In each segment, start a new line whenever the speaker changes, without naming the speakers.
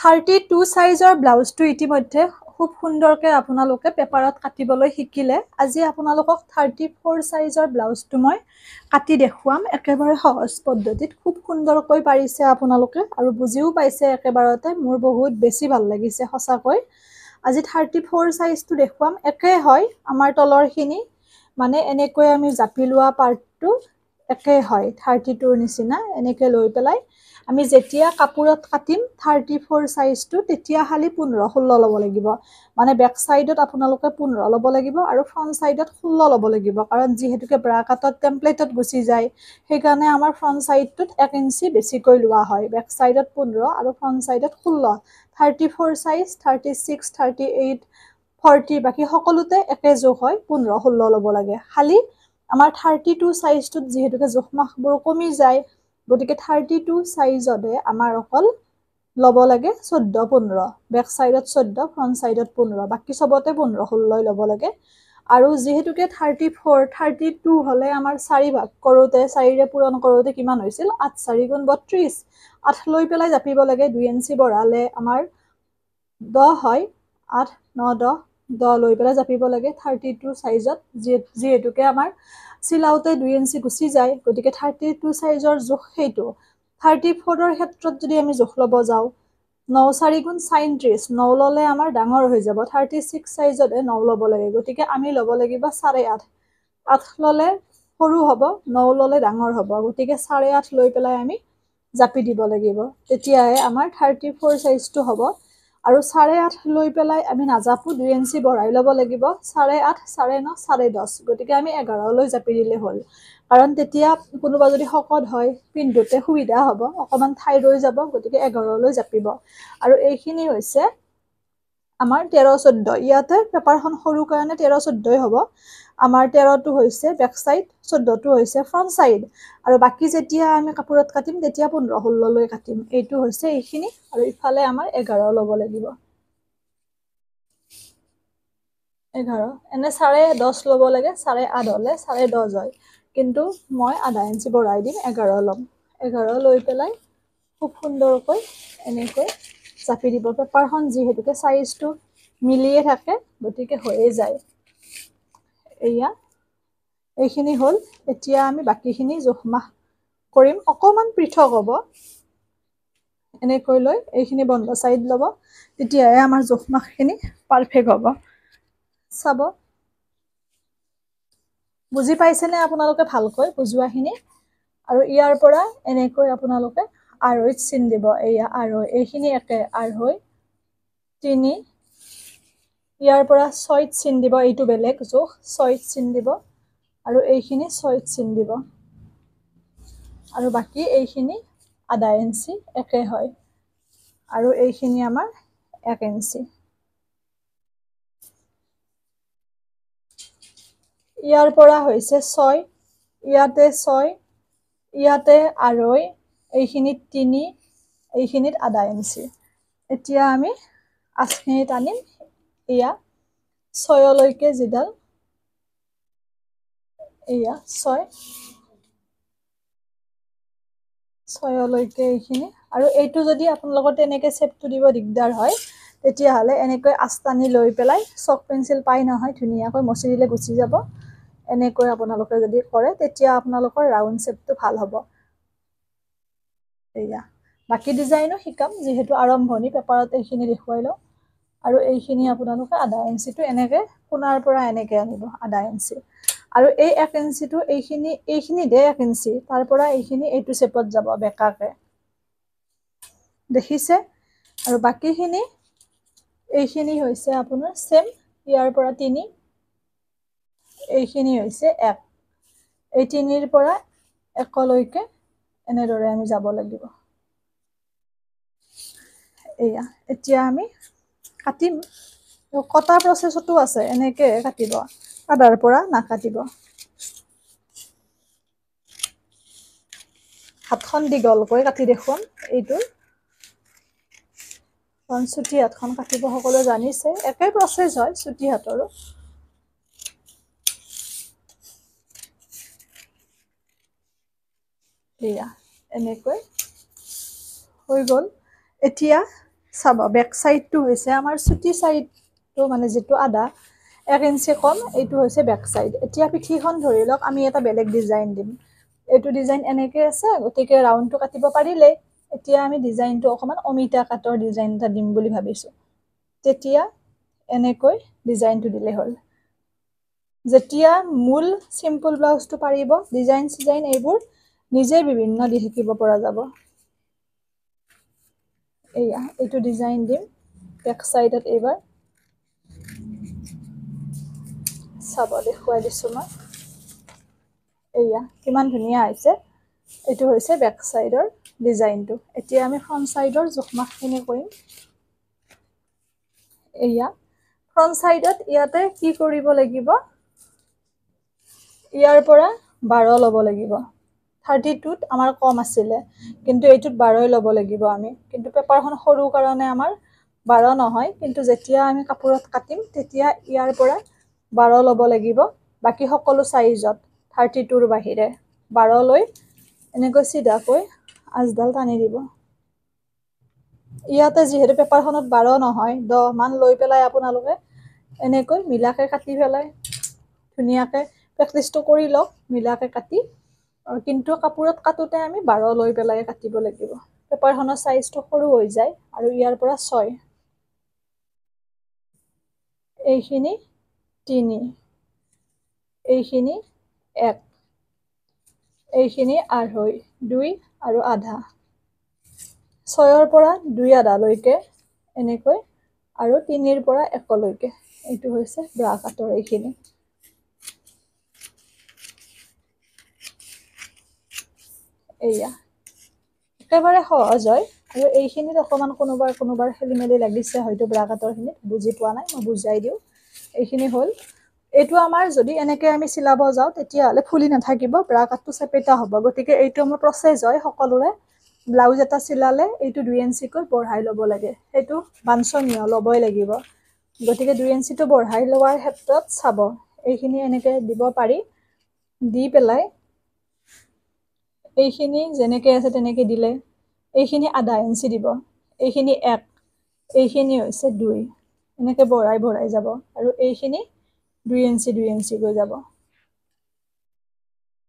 32 সাইজৰ ব্লাউজটো ইতিমধ্যে খুব সুন্দৰকৈ আপোনালোকে পেপাৰত কাটিবলৈ শিকিলে আজি আপোনালোকক 34 সাইজৰ ব্লাউজটো মই কাটি দেখুৱাম একেবাৰে সহজ পদ্ধতিত খুব সুন্দৰকৈ পাৰিছে আপোনালোকে আৰু বুজিও পাইছে একেবাৰতে মোৰ বহুত বেছি ভাল লাগিছে সঁচাকৈ আজি 34 সাইজটো দেখুৱাম একে হয় আমাৰ তলৰখিনি মানে এনেকৈ আমি জাপি লোৱা পাৰ্টটো একে হয় 32 নিচিনা এনেকৈ লৈ পেলাই আমি যেতিয়া কাপোৰত কাটিম 34 সাইজটো তেতিয়া খালি 15 16 ল'ব লাগিব মানে বেক সাইডত আপোনালোকে 15 ল'ব লাগিব আৰু ফ্ৰন্ট সাইডত 16 ল'ব লাগিব কাৰণ যেহেতুকে ব্ৰা কাটত টেমপ্লেটত গুচি যায় সেইকাৰণে আমাৰ ফ্ৰন্ট সাইডটোত 1 ইঞ্চি বেছিকৈ লোৱা হয় বেক সাইডত 15 আৰু ফ্ৰন্ট সাইডত 16 34 সাইজ 36 38 40 বাকি সকলোতে একে জোখ হয় 15 16 ল'ব লাগে খালি আমাৰ 32 সাইজটোত যেহেতুকে জোখমাখবোৰ কমি যায় গতিকে 32 সাইজতে আমাৰ অকল ল'ব লাগে 14 15 বেক সাইডত 14 ফ্ৰন্ট সাইডত 15 বাকি সবতে 15 16 ল'ব লাগে আৰু যেহেতুকে 34 32 হলে আমাৰ 4 ভাগ কৰোতে 4 ৰে পূৰণ কৰোতে কিমান হৈছিল 8 4 গুণ 32 8 লৈ পেলাই জাপিব লাগে 2 ইঞ্চি বঢ়ালে আমাৰ 10 হয় 8 9 10 10 লৈ পেলাই জাপিব লাগে 32 সাইজত যেহেতুকে আমাৰ সিলাউতে 2 ইঞ্চি গুচি যায় গতিকে 32 সাইজৰ জোখ হেইটো 34 ৰ ক্ষেত্ৰত যদি আমি জোখ ল'ব যাও 9 4 গুণ 37 9 ললে আমাৰ ডাঙৰ হৈ যাব 36 সাইজতে 9 ল'ব লাগে গতিকে আমি ল'ব লাগিব 8.5 8 ললে সৰু হ'ব 9 ললে ডাঙৰ হ'ব গতিকে 8.5 লৈ পেলাই আমি জাপি দিব লাগিব তেতিয়াহে আমাৰ 34 সাইজটো হ'ব আৰু 8.5 লৈ পেলাই আমি নাজাপু 2 ইঞ্চি বঢ়াই ল'ব লাগিব 8.5 9.5 10.5 গতিকে আমি 11 লৈ জাপি দিলে হ'ল কাৰণ তেতিয়া কোনোবা যদি শকত হয় পিন্ধুতে সুবিধা হ'ব অকমান ঠাই ৰৈ যাব গতিকে 11 লৈ জাপিব আৰু এইখিনি হৈছে আমাৰ 13 14 ইয়াতে পেপাৰখন সৰু কাৰণে 13 14 হ'ব আমাৰ 13 টো হৈছে বেক সাইড 14 টো হৈছে ফ্ৰন্ট সাইড আৰু বাকি যেতিয়া আমি কাপোৰত কাটিম তেতিয়া 15 16 লৈ কাটিম এইটো হৈছে এইখিনি আৰু ইফালে আমাৰ 11 ল'ব লাগিব 11 এনে 10.5 ল'ব লাগে 8.5 হলে 10.5 হয় কিন্তু মই আধা ইঞ্চি বঢ়াই দিম 11 ল'ম 11 লৈ পেলাই খুব সুন্দৰকৈ এনেকৈ জাপি দিব পেপাৰখন যেহেতুকে সাইজটো মিলিয়ে থাকে গতিকে হৈয়ে যায় এয়া এইখিনি হ'ল এতিয়া আমি বাকিখিনি জোখমাখ কৰিম অকমান পৃথক হ'ব এনেকৈ লৈ এইখিনি বন্ধ সাইড ল'ব তেতিয়াহে আমাৰ জোখমাখখিনি পাৰফেক্ট হ'ব চাব বুজি পাইছেনে আপোনালোকে ভালকৈ বুজুৱাখিনি আৰু ইয়াৰ পৰা এনেকৈ আপোনালোকে আঢ়ৈত চিন দিব এয়া আঢ়ৈ এইখিনি একে আঢ়ৈ 3 ইয়াৰ পৰা 6ত চিন দিব এইটো বেলেগ জোখ 6ত চিন দিব আৰু এইখিনি 6ত চিন দিব আৰু বাকি এইখিনি আধা ইঞ্চি একে হয় আৰু এইখিনি আমাৰ 1 ইঞ্চি ইয়াৰ পৰা হৈছে 6 ইয়াতে 6 ইয়াতে আঢ়ৈ এইখিনিত 3 এইখিনিত আধা ইঞ্চি এতিয়া আমি আঁচখিনিত আনিম এয়া 6 লৈকে জিডাল এয়া 6 লৈকে এইখিনি আৰু এইটো যদি আপোনালোকৰ তেনেকৈ চেপটো দিব দিগদাৰ হয় তেতিয়াহলে এনেকৈ আস্তানি লৈ পেলাই চক পেন্সিল পাই নহয় ধুনীয়াকৈ মচি দিলে গুচি যাব এনেকৈ আপোনালোকে যদি কৰে তেতিয়া আপোনালোকৰ ৰাউন্ড শেপটো ভাল হ'ব এয়া বাকি ডিজাইনো শিকাম যেহেতু আৰম্ভণি পেপাৰত এইখিনি দেখুৱাই লওঁ আৰু এইখিনি আপোনালোকে আধা ইঞ্চিটো এনেকৈ কোণাৰ পৰা এনেকৈ আনিব আধা ইঞ্চি আৰু এই 1 ইঞ্চিটো এইখিনি দে 1 ইঞ্চি তাৰ পৰা এইখিনি এইটো শেপত যাব বেকাকে দেখিছে আৰু বাকিখিনি এইখিনি হৈছে আপোনাৰ সেম ইয়াৰ পৰা 3 এইখিনি হৈছে 1 এই 3 ৰ পৰা 1 লৈকে এনেদৰে আমি যাব লাগিব এয়া এতিয়া আমি কাটিম কটা প্ৰসেছটো আছে এনেকৈ কাটিব আদাৰ পৰা নাকাটিব হাতখন দীঘলকৈ কাটি দেখুৱাম এইটো ছুটি হাতখন কাটিব সকলোৱে জানিছে একে প্ৰসেছ হয় ছুটি হাতৰো এয়া এনেকৈ হৈ গ'ল এতিয়া চাব বেক চাইডটো হৈছে আমাৰ চুটি চাইডটো মানে যেটো আধা 1 ইঞ্চি কম এইটো হৈছে বেক চাইড এতিয়া পিঠিখন ধৰি লওক আমি এটা বেলেগ ডিজাইন দিম এইটো ডিজাইন এনেকে আছে গতিকে ৰাউন্ডটো কাটিব পাৰিলে এতিয়া আমি ডিজাইনটো অকমান অমিতা কাটৰ ডিজাইন এটা দিম বুলি ভাবিছো তেতিয়া এনেকৈ ডিজাইনটো দিলে হ'ল যেতিয়া মূল সিম্পল ব্লাউজটো পাৰিব ডিজাইন এইবোৰ নিজে বিভিন্ন দি থাকিব পৰা যাব এয়া এইটো ডিজাইন দিম বেক সাইডত এবাৰ চাব দেখুৱাই দিছো মই এয়া কিমান ধুনিয়া হৈছে এটো হৈছে বেক সাইডৰ ডিজাইনটো এতিয়া আমি ফ্ৰন্ট সাইডৰ জোখমাখখিনি কৰিম এয়া ফ্ৰন্ট সাইডত ইয়াতে কি কৰিব লাগিব ইয়াৰ পৰা 12 লব লাগিব 32ত আমাৰ কম আছিল কিন্তু এইটোত 12 লব লাগিব আমি কিন্তু পেপাৰখন সৰু কাৰণে আমাৰ 12 নহয় কিন্তু যেতিয়া আমি কাপোৰত কাটিম তেতিয়া ইয়াৰ পৰা 12 লব লাগিব বাকি সকলো সাইজত 32ৰ বাহিৰে 12 লৈ এনেকৈ সিধাকৈ আজডাল টানি দিব ইয়াতে যিহেতু পেপাৰখনত 12 নহয় 10 মান লৈ পেলাই আপোনালোকে এনেকৈ মিলাকে কাটি পেলাই ধুনিয়াকে প্ৰেক্টিসটো কৰি লওক মিলাকে কাটি কিন্তু কাপোৰত কাটোতে আমি 12 লৈ পেলাই কাটিব লাগিব পেপাৰখনৰ সাইজটো সৰু হৈ যায় আৰু ইয়াৰ পৰা 6 এইখিনি 3 এইখিনি 1 এইখিনি 2.5 2 আৰু আধা 6ৰ পৰা 2 আধা লৈকে এনেকৈ আৰু 3ৰ পৰা 1 লৈকে এইটো হৈছে ব্ৰা কাটৰ এইখিনি এয়া একেবাৰে সহজ হয় আৰু এইখিনিত অকমান কোনোবাৰ খেলিমেলি লাগিছে হয়তো ব্ৰা কাটৰখিনিত বুজি পোৱা নাই মই বুজাই দিও এইখিনি হল এইটো আমাৰ যদি এনেকে আমি চিলাব যাও তেতিয়া হলে ফুলি নাথাকিব ব্ৰা কাটটো চেপেটা হ'ব গতিকে এইটো আমাৰ প্ৰসেস হয় সকলোৰে ব্লাউজ এটা চিলালে এইটো 2 ইঞ্চি কৈ বঢ়াই লব লাগে সেইটো বাঞ্ছনীয় লবই লাগিব গতিকে 2 ইঞ্চিটো বঢ়াই লোৱাৰ ক্ষেত্ৰত চাব এইখিনি এনেকে দিব পাৰি দি পেলাই এইখিনি যেনেকে আছে তেনেকে দিলে এইখিনি আধা ইঞ্চি দিব এইখিনি 1 এইখিনি হৈছে 2 এনেকে বঢ়াই যাব আৰু এইখিনি 2 ইঞ্চি গৈ যাব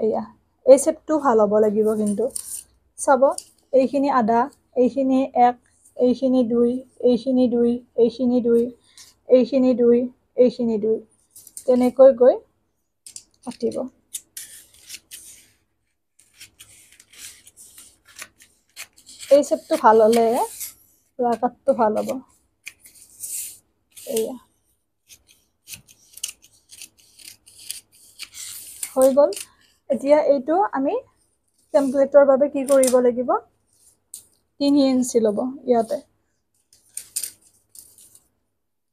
এয়া এই শেপটো ভাল হ'ব লাগিব কিন্তু চাব এইখিনি আধা এইখিনি 1 এইখিনি 2 এইখিনি 2 এইখিনি 2 এইখিনি 2 এইখিনি 2 তেনেকৈ গৈ কাটিব এই শেপটো ভাল হলে ব্ৰা কাটটো ভাল হ'ব এয়া হৈ গল এতিয়া এইটো আমি টেমপ্লেটৰ বাবে কি কৰিব লাগিব 3 ইঞ্চি লব ইয়াতে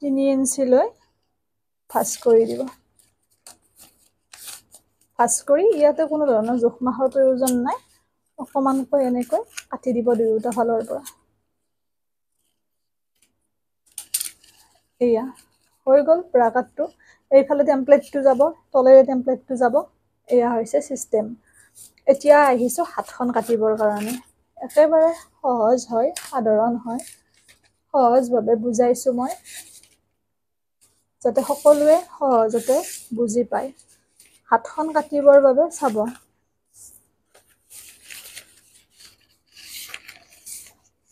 3 ইঞ্চি লৈ ভাঁজ কৰি দিব ভাঁজ কৰি ইয়াতে কোনো ধৰণৰ জোখ মাখৰ প্ৰয়োজন নাই অকমানকৈ এনেকৈ কাটি দিব দুয়োটা ফালৰ পৰা এয়া হৈ গল ব্ৰা কাটটো এইফালে টেমপ্লেটটো যাব তলেৰে টেমপ্লেটটো যাব এয়া হৈছে সিস্টেম এতিয়া আহিছো হাতখন কাটিবৰ কাৰণে একেবাৰে সহজ হয় সাধাৰণ হয় সহজভাৱে বুজাইছো মই যাতে সকলোৱে সহজতে বুজি পায় হাতখন কাটিবৰ বাবে চাব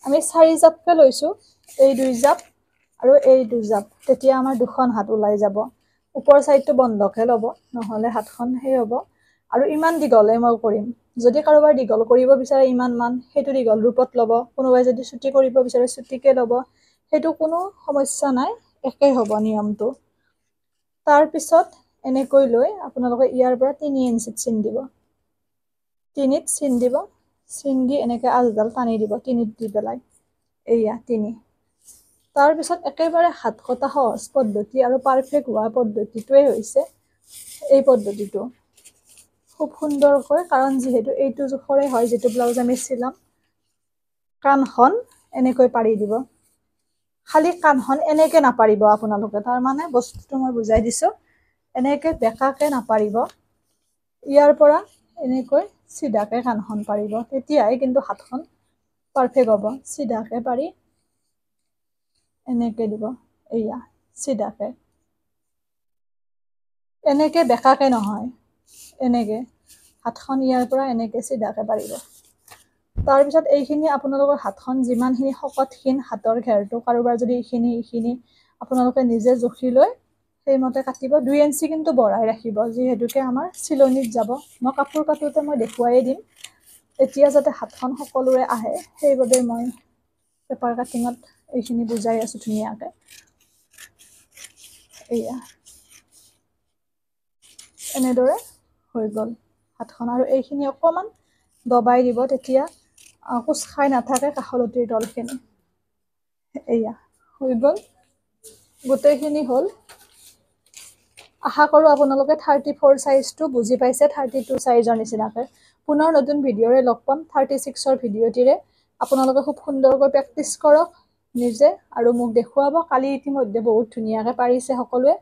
আমি 4 জাপকে লৈছো এই 2 জাপ আৰু এই 2 জাপ তেতিয়া আমাৰ দুখন হাত ওলাই যাব ওপৰ সাইডটো বন্ধকে লব নহলে হাতখন হে হ'ব আৰু ইমান দীঘলে মই কৰিম যদি কাৰোবাৰ দীঘল কৰিব বিচাৰে ইমান মান হেতু দীঘল ৰূপত লব কোনোবাই যদি ছুটি কৰিব বিচাৰে ছুটিকে লব হেতু কোনো সমস্যা নাই একে হ'ব নিয়মটো তাৰ পিছত এনেকৈ লৈ আপোনালোকে ইয়াৰ পৰা 3 ইঞ্চিত চিন দিব 3ত চিন দিব চিন দি এনেকৈ আজডাল টানি দিব 3ত দি পেলাই এয়া 3 তাৰ পিছত একেবাৰে হাত কটা সহজ পদ্ধতি আৰু পাৰফেক্ট হোৱা পদ্ধতিটোৱে হৈছে এই পদ্ধতিটো খুব সুন্দৰকৈ কাৰণ যেহেতু এইটো জোখৰে হয় যেটো ব্লাউজ আমি চিলাম কানখন এনেকৈ পাৰি দিব খালি কানখন এনেকে নাপাৰিব আপোনালোকে তাৰ মানে বস্তুটো মই বুজাই দিছো এনেকে বেকাকে নাপাৰিব ইয়াৰ পৰা এনেকৈ সিধাকে কানখন পাৰিব তেতিয়াই কিন্তু হাতখন পাৰফেক্ট হ'ব সিধাকে পাৰি এনেকে দিব এইয়া চিধাকে এনেকে বেকাকে নহয় এনেকে হাতখন ইয়াৰ পৰা এনেকে চিধাকে পাৰিব তাৰপিছত এইখিনি আপোনালোকৰ হাতখন যিমানখিনি শকতখিন হাতৰ ঘেৰটো কাৰোবাৰ যদি এইখিনি আপোনালোকে নিজে জুখি লৈ সেইমতে কাটিব 2 ইঞ্চি কিন্তু বঢ়াই ৰাখিব যিহেতুকে আমাৰ চিলনিত যাব মই কাপোৰ কাটোতে মই দেখুৱাই দিম এতিয়া যাতে হাতখন সকলোৰে আহে সেইবাবে মই পেপাৰ কাটিঙত এইখিনি বুজাই আছো ধুনীয়াকে এইয়া এনেদৰে হৈ গ'ল হাতখন আৰু এইখিনি অকমান দবাই দিব তেতিয়া কোচ খাই নাথাকে কাষলতিৰ তলখিনি এইয়া হৈ গ'ল গোটেইখিনি হ'ল আশা কৰোঁ আপোনালোকে 34 সাইজটো বুজি পাইছে 32 সাইজৰ নিচিনাকৈ পুনৰ নতুন ভিডিঅ'ৰে লগ পাম 36ৰ ভিডিঅ'টিৰে আপোনালোকে খুব সুন্দৰকৈ প্ৰেক্টিচ কৰক নিজে আৰু মোক দেখুৱাব কালি ইতিমধ্যে বহুত ধুনীয়াকৈ পাৰিছে সকলোৱে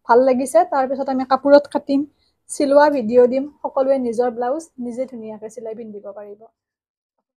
ভাল লাগিছে তাৰপিছত আমি কাপোৰত কাটিম চিলোৱা ভিডিঅ' দিম সকলোৱে নিজৰ ব্লাউজ নিজে ধুনীয়াকৈ চিলাই পিন্ধিব পাৰিব